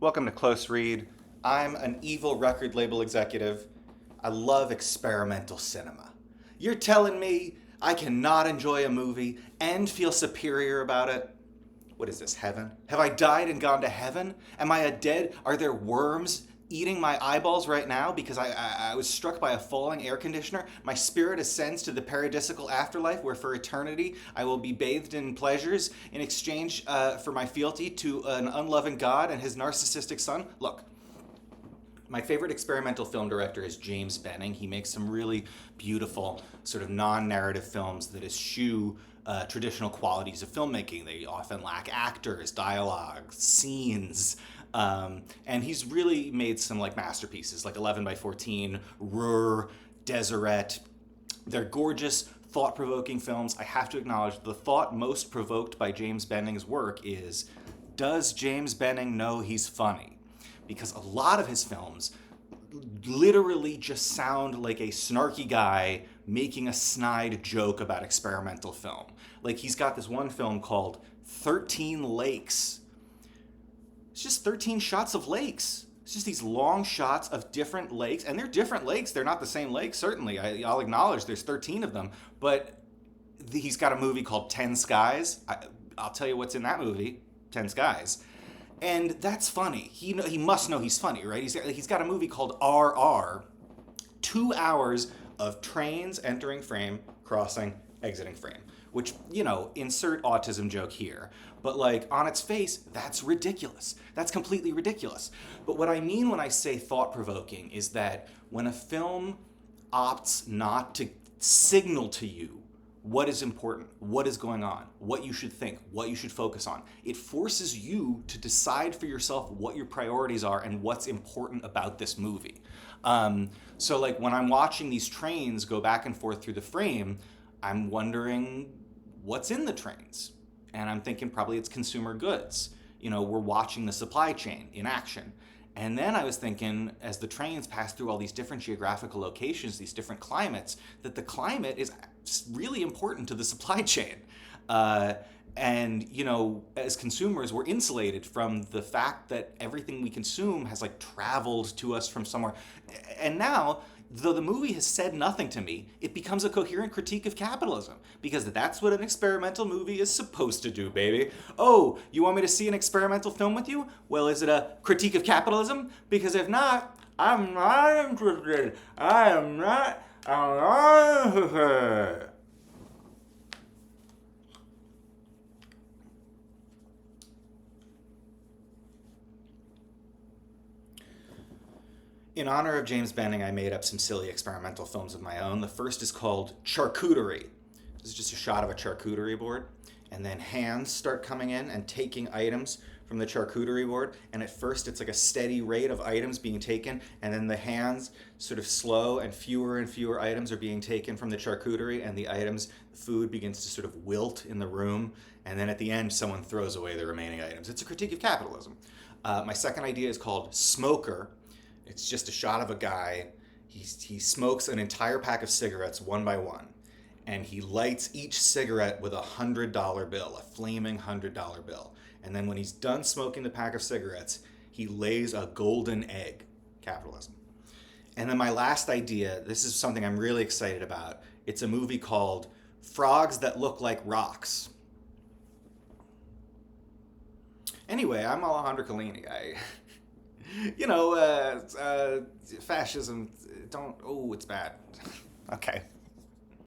Welcome to Close Read. I'm an evil record label executive. I love experimental cinema. You're telling me I cannot enjoy a movie and feel superior about it? What is this, heaven? Have I died and gone to heaven? Am I a dead? Are there worms eating my eyeballs right now because I was struck by a falling air conditioner? My spirit ascends to the paradisical afterlife where for eternity I will be bathed in pleasures in exchange for my fealty to an unloving God and his narcissistic son? Look, my favorite experimental film director is James Benning. He makes some really beautiful sort of non-narrative films that eschew traditional qualities of filmmaking. They often lack actors, dialogue, scenes. And he's really made some like masterpieces like 11 by 14, Ruhr, Deseret. They're gorgeous, thought-provoking films. I have to acknowledge the thought most provoked by James Benning's work is, does James Benning know he's funny? Because a lot of his films literally just sound like a snarky guy making a snide joke about experimental film. Like he's got this one film called 13 Lakes. It's just 13 shots of lakes. It's just these long shots of different lakes, and they're different lakes. They're not the same lake, certainly. I'll acknowledge there's 13 of them, but he's got a movie called 10 Skies. I'll tell you what's in that movie, 10 Skies. And that's funny. He must know he's funny, right? He's got a movie called RR, 2 hours of trains entering frame, crossing, exiting frame. Which, insert autism joke here. But like, on its face, that's ridiculous. That's completely ridiculous. But what I mean when I say thought-provoking is that when a film opts not to signal to you what is important, what is going on, what you should think, what you should focus on. It forces you to decide for yourself what your priorities are and what's important about this movie. So like when I'm watching these trains go back and forth through the frame, I'm wondering what's in the trains. And I'm thinking probably it's consumer goods. We're watching the supply chain in action. And then I was thinking, as the trains pass through all these different geographical locations, these different climates, that the climate is really important to the supply chain. And, as consumers, we're insulated from the fact that everything we consume has like traveled to us from somewhere. And now, though the movie has said nothing to me, it becomes a coherent critique of capitalism. Because that's what an experimental movie is supposed to do, baby. Oh, you want me to see an experimental film with you? Well, is it a critique of capitalism? Because if not, I'm not interested. I'm not. In honor of James Benning, I made up some silly experimental films of my own. The first is called Charcuterie. This is just a shot of a charcuterie board. And then hands start coming in and taking items from the charcuterie board. And at first it's like a steady rate of items being taken. And then the hands sort of slow and fewer items are being taken from the charcuterie. And the food begins to sort of wilt in the room. And then at the end, someone throws away the remaining items. It's a critique of capitalism. My second idea is called Smoker. It's just a shot of a guy. He smokes an entire pack of cigarettes one by one. And he lights each cigarette with $100 bill, a flaming $100 bill. And then when he's done smoking the pack of cigarettes, he lays a golden egg. Capitalism. And then my last idea, this is something I'm really excited about. It's a movie called Frogs That Look Like Rocks. Anyway, I'm Alejandro Collini. Fascism, it's bad. Okay.